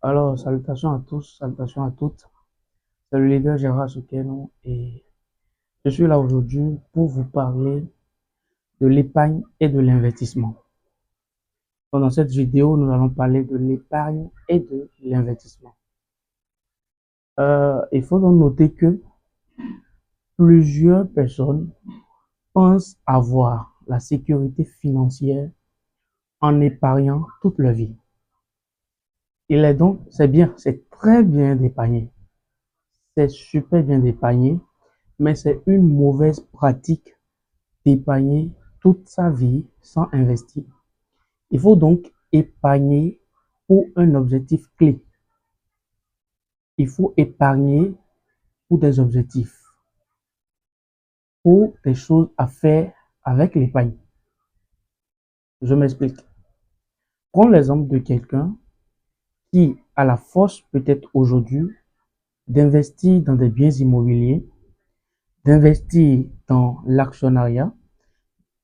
Alors, salutations à tous, salutations à toutes. C'est le leader Gérard Soukeno et je suis là aujourd'hui pour vous parler de l'épargne et de l'investissement. Donc, dans cette vidéo, nous allons parler de l'épargne et de l'investissement. Il faut donc noter que plusieurs personnes pensent avoir la sécurité financière en épargnant toute leur vie. C'est bien, c'est très bien d'épargner. C'est super bien d'épargner, mais c'est une mauvaise pratique d'épargner toute sa vie sans investir. Il faut donc épargner pour un objectif clé. Il faut épargner pour des objectifs, pour des choses à faire avec l'épargne. Je m'explique. Prends l'exemple de quelqu'un qui a la force peut-être aujourd'hui d'investir dans des biens immobiliers, d'investir dans l'actionnariat,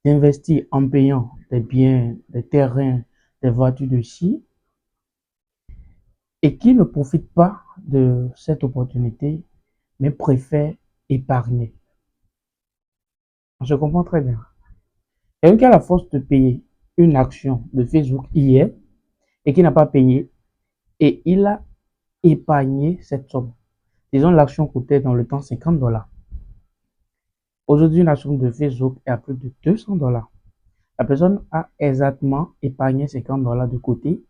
d'investir en payant des biens, des terrains, des voitures de ci, et qui ne profite pas de cette opportunité, mais préfère épargner. Je comprends très bien. Quelqu'un qui a la force de payer une action de Facebook hier et qui n'a pas payé, et il a épargné cette somme. Disons, l'action coûtait dans le temps 50 $. Aujourd'hui, une action de Facebook est à plus de 200 $. La personne a exactement épargné 50 $ de côté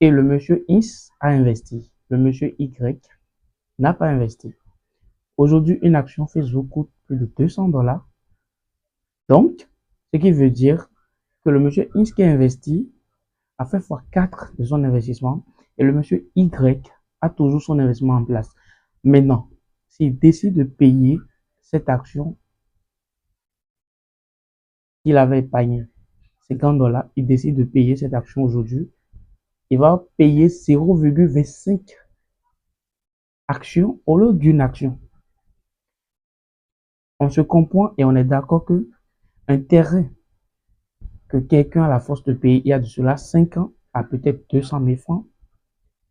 et le monsieur X a investi. Le monsieur Y n'a pas investi. Aujourd'hui, une action Facebook coûte plus de 200 $. Donc, ce qui veut dire que le monsieur X qui a investi a fait x4 de son investissement et le monsieur Y a toujours son investissement en place. Maintenant, s'il décide de payer cette action qu'il avait épargné 50 $, il décide de payer cette action aujourd'hui, il va payer 0,25 actions au lieu d'une action. On se comprend et on est d'accord que un terrain que quelqu'un a la force de payer il y a de cela 5 ans à peut-être 200 000 francs,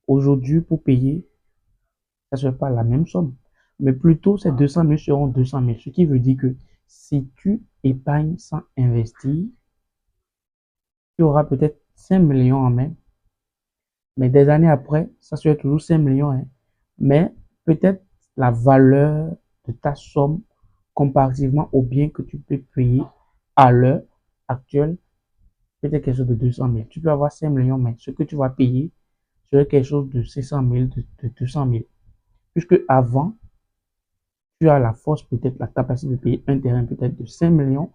aujourd'hui pour payer, ça ne sera pas la même somme. Mais plutôt ces 200 000 seront 200 000. Ce qui veut dire que si tu épargnes sans investir, tu auras peut-être 5 millions en main. Mais des années après, ça sera toujours 5 millions. Hein. Mais peut-être la valeur de ta somme comparativement au bien que tu peux payer à l'heure actuelle, peut-être quelque chose de 200 000. Tu peux avoir 5 millions, mais ce que tu vas payer serait quelque chose de 600 000, de 200 000. Puisque avant, tu as la force, peut-être la capacité de payer un terrain peut-être de 5 millions,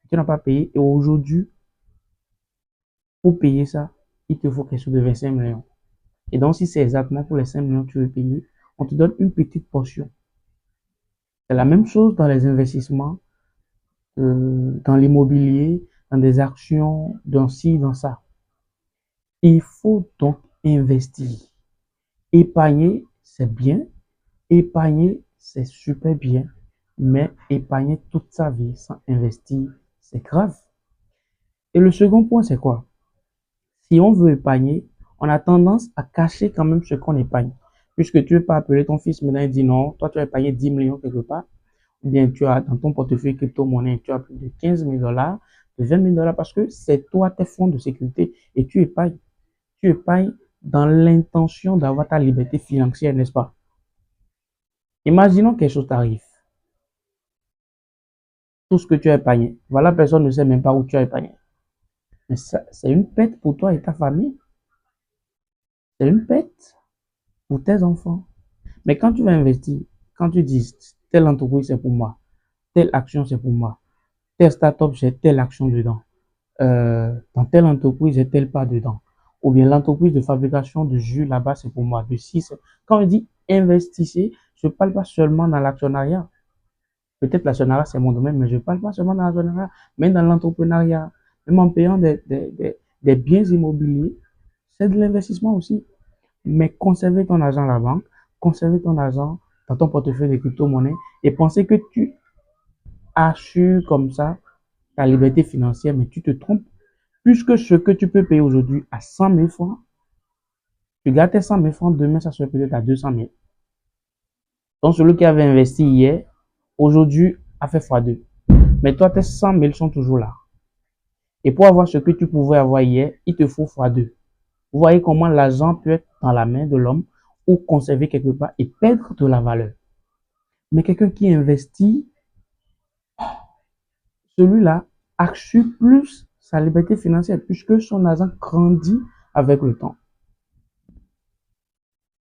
tu n'as pas payé. Et aujourd'hui, pour payer ça, il te faut quelque chose de 25 millions. Et donc, si c'est exactement pour les 5 millions que tu veux payer, on te donne une petite portion. C'est la même chose dans les investissements, dans l'immobilier, dans des actions, dans ci, dans ça. Il faut donc investir. Épargner, c'est bien. Épargner, c'est super bien. Mais épargner toute sa vie sans investir, c'est grave. Et le second point, c'est quoi? Si on veut épargner, on a tendance à cacher quand même ce qu'on épargne. Puisque tu ne veux pas appeler ton fils maintenant et dire non, toi tu as épargné 10 millions quelque part. Ou bien tu as dans ton portefeuille crypto-monnaie, tu as plus de 15 000 $, de 20 000 $ parce que c'est toi tes fonds de sécurité et tu épargnes. Tu épargnes dans l'intention d'avoir ta liberté financière, n'est-ce pas? Imaginons quelque chose t'arrive. Tout ce que tu as épargné. Voilà, personne ne sait même pas où tu as épargné. Mais ça, c'est une perte pour toi et ta famille. C'est une perte pour tes enfants. Mais quand tu vas investir, quand tu dis telle entreprise c'est pour moi, telle action c'est pour moi, telle startup j'ai telle action dedans, dans telle entreprise j'ai telle part dedans, ou bien l'entreprise de fabrication de jus là-bas c'est pour moi, de 6. Quand on dit investissez, je ne parle pas seulement dans l'actionnariat. Peut-être l'actionnariat c'est mon domaine, mais je ne parle pas seulement dans l'actionnariat, mais dans l'entrepreneuriat, même en payant des biens immobiliers, c'est de l'investissement aussi. Mais conserver ton argent à la banque, conserver ton argent dans ton portefeuille de crypto-monnaie et penser que tu assures comme ça ta liberté financière, mais tu te trompes. Puisque ce que tu peux payer aujourd'hui à 100 000 francs, Tu gardes tes 100 000 francs, demain, ça serait peut-être à 200 000. Donc, celui qui avait investi hier, aujourd'hui, a fait x2. Mais toi, tes 100 000 sont toujours là. Et pour avoir ce que tu pouvais avoir hier, il te faut x2. Vous voyez comment l'argent peut être dans la main de l'homme ou conserver quelque part et perdre de la valeur. Mais quelqu'un qui investit, celui-là assure plus sa liberté financière puisque son argent grandit avec le temps.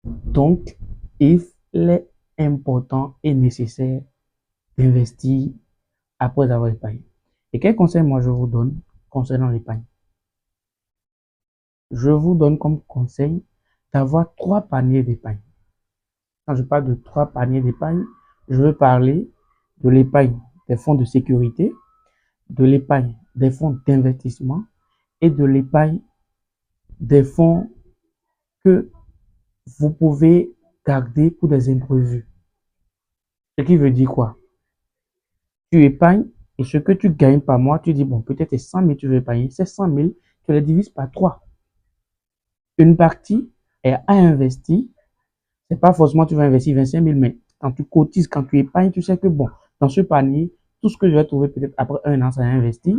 Donc, il est important et nécessaire d'investir après avoir épargné. Et quel conseil moi je vous donne concernant l'épargne? Je vous donne comme conseil d'avoir 3 paniers d'épargne. Quand je parle de 3 paniers d'épargne, je veux parler de l'épargne des fonds de sécurité, de l'épargne des fonds d'investissement et de l'épargne des fonds que vous pouvez garder pour des imprévus. Ce qui veut dire quoi? Tu épargnes et ce que tu gagnes par mois, tu dis, bon, peut-être 100 000 tu veux épargner. Ces 100 000, tu les divises par 3. Une partie est à investir. C'est pas forcément tu vas investir 25 000, mais quand tu cotises, quand tu épargnes, tu sais que bon, dans ce panier, tout ce que je vais trouver peut-être après un an, ça a investi.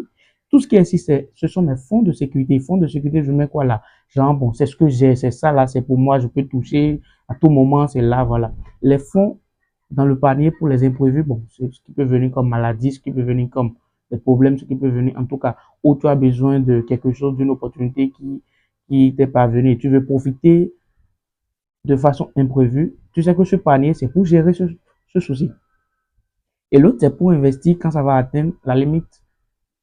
Tout ce qui est ici, ce sont mes fonds de sécurité. Fonds de sécurité, je mets quoi là? Genre, bon, c'est ce que j'ai, c'est ça là, c'est pour moi, je peux toucher à tout moment, c'est là, voilà. Les fonds dans le panier pour les imprévus, bon, c'est ce qui peut venir comme maladie, ce qui peut venir comme des problèmes, ce qui peut venir, en tout cas, où tu as besoin de quelque chose, d'une opportunité qui t'est parvenue. Tu veux profiter de façon imprévue, tu sais que ce panier, c'est pour gérer ce souci. Et l'autre, c'est pour investir quand ça va atteindre la limite.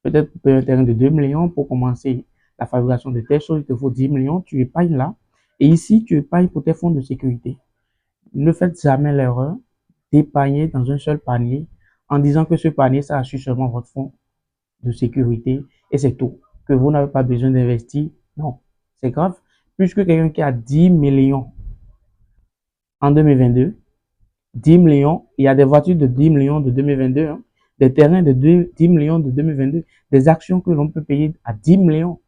Peut-être pour un terrain de 2 millions pour commencer la fabrication de telles choses, il te faut 10 millions, tu épargnes là. Et ici, tu épargnes pour tes fonds de sécurité. Ne faites jamais l'erreur d'épargner dans un seul panier en disant que ce panier, ça assure seulement votre fonds de sécurité et c'est tout. Que vous n'avez pas besoin d'investir. Non, c'est grave. Puisque quelqu'un qui a 10 millions en 2022, 10 millions, il y a des voitures de 10 millions de 2022, hein, des terrains de 10 millions de 2022, des actions que l'on peut payer à 10 millions.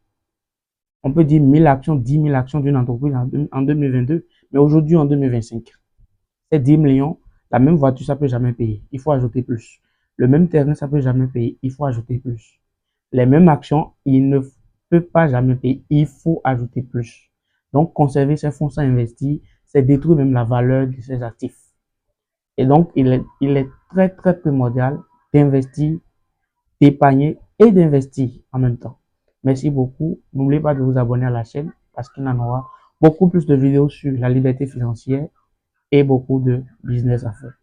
On peut dire 1000 actions, 10 000 actions d'une entreprise en 2022, mais aujourd'hui en 2025, c'est 10 millions, la même voiture, ça peut jamais payer. Il faut ajouter plus. Le même terrain, ça peut jamais payer. Il faut ajouter plus. Les mêmes actions, il ne peut pas jamais payer. Il faut ajouter plus. Donc, conserver ses fonds sans investir, c'est détruire même la valeur de ses actifs. Et donc, il est très, très primordial d'investir, d'épargner et d'investir en même temps. Merci beaucoup. N'oubliez pas de vous abonner à la chaîne parce qu'il y en aura beaucoup plus de vidéos sur la liberté financière et beaucoup de business à faire.